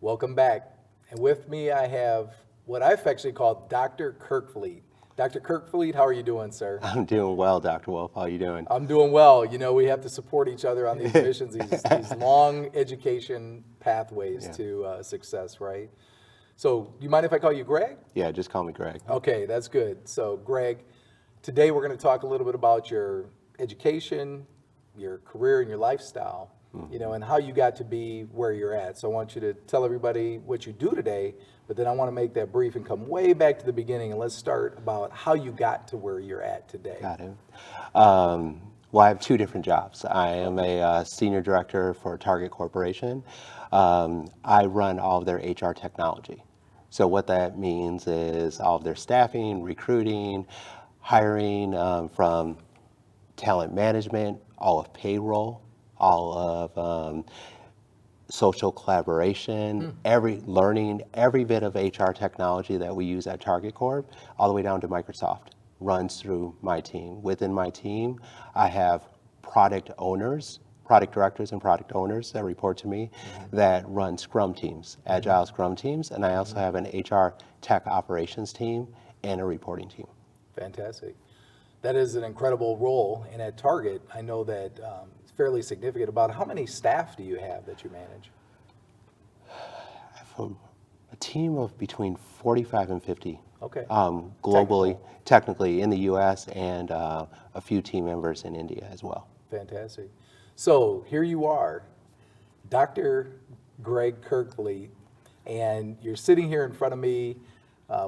Welcome back. And with me, I have what I've actually called Dr. Kerkvliet. Dr. Kerkvliet, how are you doing, sir? I'm doing well, Dr. Wolf. How are you doing? I'm doing well. You know, we have to support each other on these missions, these long education pathways Yeah. to success, right? So, do you mind if I call you Greg? Yeah, just call me Greg. Okay, that's good. So, Greg, today we're going to talk a little bit about your education, your career, and your lifestyle, and how you got to be where you're at. So, I want you to tell everybody what you do today, but then I want to make that brief and come way back to the beginning and let's start about how you got to where you're at today. Got it. Well, I have two different jobs. I am a senior director for Target Corporation. I run all of their HR technology. So what that means is all of their staffing, recruiting, hiring, from talent management, all of payroll, all of social collaboration, every bit of HR technology that we use at Target Corp, all the way down to Microsoft, runs through my team. Within my team, I have product owners, product directors and product owners that report to me that run Scrum teams, Agile Scrum teams, and I also have an HR tech operations team and a reporting team. Fantastic. That is an incredible role. And at Target, I know that it's fairly significant. About how many staff do you have that you manage? From a team of between 45 and 50. Okay. Globally, technically in the U.S. and a few team members in India as well. Fantastic. So here you are, Dr. Greg Kerkvliet, and you're sitting here in front of me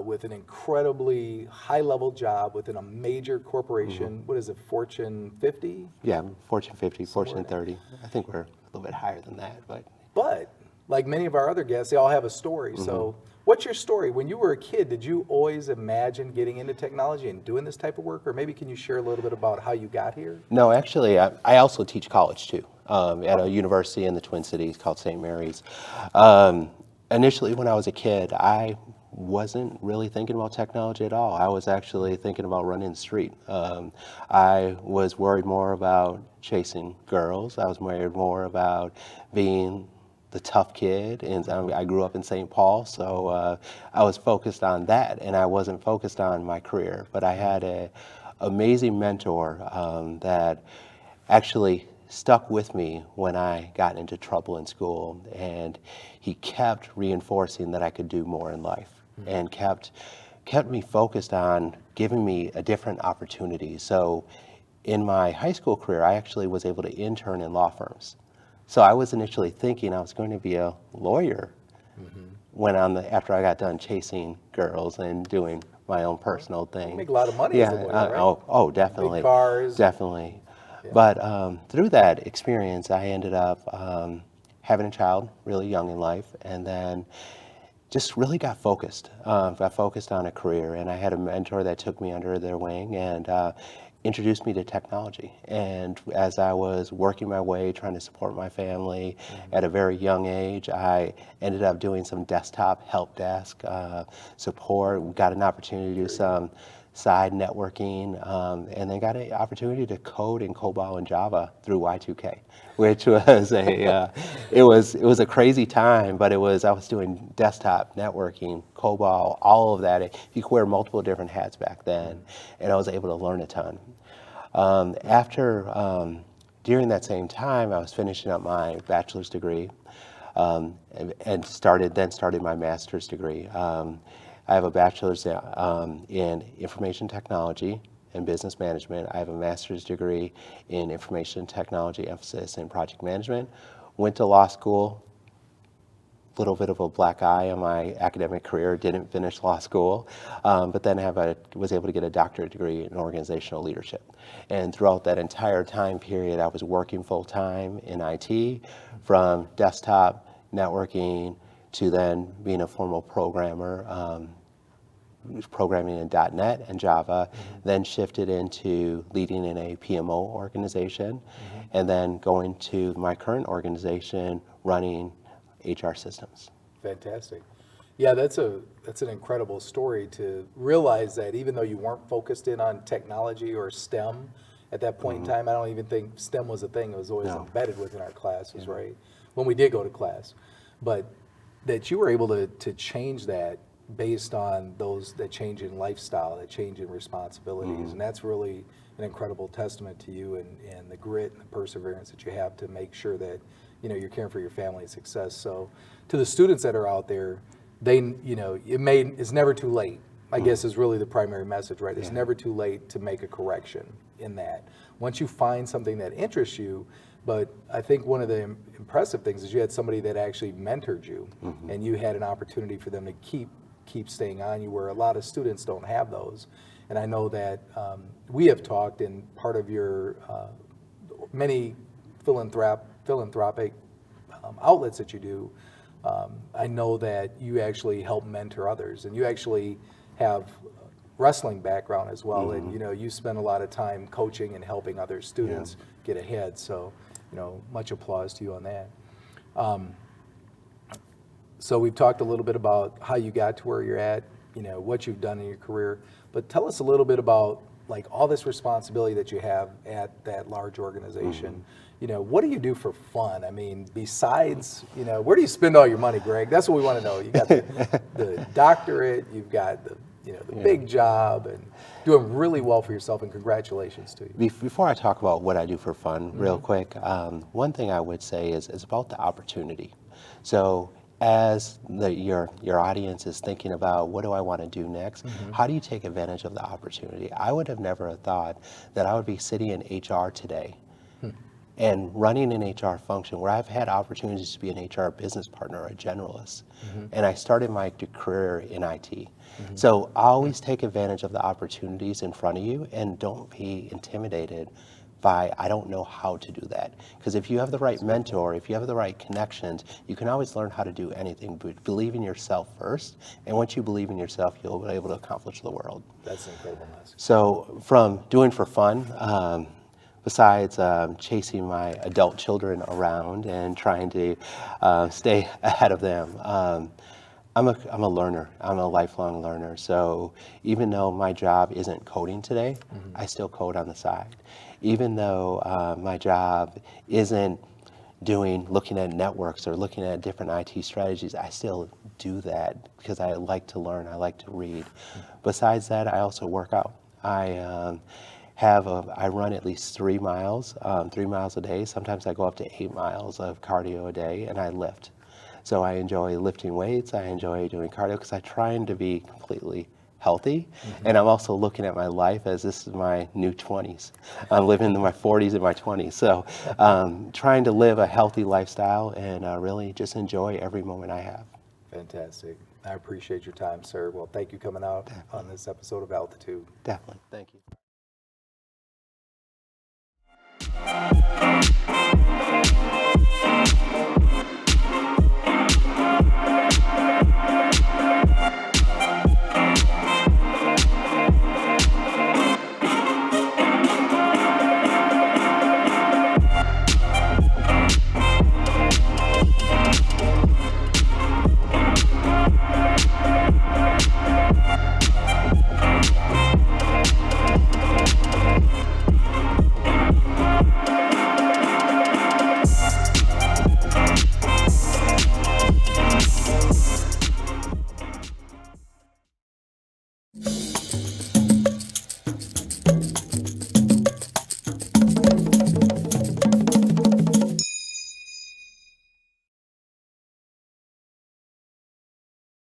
with an incredibly high-level job within a major corporation. What is it, Fortune 50? Yeah, Fortune 50, Fortune 30. I think we're a little bit higher than that, but But like many of our other guests, they all have a story. So what's your story? When you were a kid, did you always imagine getting into technology and doing this type of work? Or maybe can you share a little bit about how you got here? no, actually, I also teach college too, at a university in the Twin Cities called St. Mary's. Initially, when I was a kid, I wasn't really thinking about technology at all. I was actually thinking about running the street. I was worried more about chasing girls. I was worried more about being the tough kid, and I grew up in St. Paul, so I was focused on that, and I wasn't focused on my career. But I had an amazing mentor that actually stuck with me when I got into trouble in school, and he kept reinforcing that I could do more in life, and kept me focused on giving me a different opportunity. So in my high school career, I actually was able to intern in law firms. So I was initially thinking I was going to be a lawyer after I got done chasing girls and doing my own personal thing. You make a lot of money as a lawyer, right? Oh, definitely. Big cars. Definitely. But through that experience, I ended up having a child really young in life, and then just really got focused. Got focused on a career, and I had a mentor that took me under their wing and introduced me to technology. And as I was working my way, trying to support my family at a very young age, I ended up doing some desktop help desk support. We got an opportunity to do some side networking, and then got an opportunity to code in COBOL and Java through Y2K, which was it was a crazy time, but I was doing desktop networking, COBOL, all of that. You could wear multiple different hats back then, and I was able to learn a ton. During that same time, I was finishing up my bachelor's degree, and started my master's degree. I have a bachelor's in information technology and business management. I have a master's degree in information technology, emphasis in project management. Went to law school. Little bit of a black eye on my academic career. Didn't finish law school, but then was able to get a doctorate degree in organizational leadership. And throughout that entire time period, I was working full time in IT, from desktop networking to then being a formal programmer, programming in .NET and Java, then shifted into leading in a PMO organization, and then going to my current organization running HR systems. Fantastic. Yeah, that's an incredible story to realize that even though you weren't focused in on technology or STEM at that point in time, I don't even think STEM was a thing. It was always embedded within our classes, right? When we did go to class. But that you were able to change that based on that change in lifestyle, that change in responsibilities. And that's really an incredible testament to you and the grit and the perseverance that you have to make sure that, you're caring for your family and success. So to the students that are out there, it's never too late, I guess is really the primary message, right? It's never too late to make a correction in that. Once you find something that interests you, but I think one of the impressive things is you had somebody that actually mentored you, and you had an opportunity for them to keep staying on you, where a lot of students don't have those. And I know that we have talked in part of your many philanthropic outlets that you do. I know that you actually help mentor others, and you actually have wrestling background as well, and you spend a lot of time coaching and helping other students get ahead. So, much applause to you on that. So we've talked a little bit about how you got to where you're at, what you've done in your career, but tell us a little bit about like all this responsibility that you have at that large organization. What do you do for fun? I mean, besides, where do you spend all your money, Greg? That's what we want to know. You got the doctorate, you've got the big job, and doing really well for yourself, and congratulations to you. Before I talk about what I do for fun, real quick, one thing I would say is about the opportunity. So as your audience is thinking about what do I want to do next, how do you take advantage of the opportunity? I would have never thought that I would be sitting in HR today and running an HR function where I've had opportunities to be an HR business partner or a generalist. And I started my career in IT. So always take advantage of the opportunities in front of you, and don't be intimidated by, I don't know how to do that. Because if you have the right mentor, if you have the right connections, you can always learn how to do anything, but believe in yourself first. And once you believe in yourself, you'll be able to accomplish the world. That's an incredible message. So from doing for fun, besides chasing my adult children around and trying to stay ahead of them, I'm a learner. I'm a lifelong learner. So even though my job isn't coding today, I still code on the side. Even though my job isn't looking at networks or looking at different IT strategies, I still do that because I like to learn. I like to read. Besides that, I also work out. I run at least 3 miles, 3 miles a day. Sometimes I go up to 8 miles of cardio a day, and I lift. So I enjoy lifting weights. I enjoy doing cardio because I'm trying to be completely healthy. And I'm also looking at my life as this is my new 20s. I'm living in my 40s and my 20s. So trying to live a healthy lifestyle and really just enjoy every moment I have. Fantastic. I appreciate your time, sir. Well, thank you coming out on this episode of Altitude. Definitely. Thank you.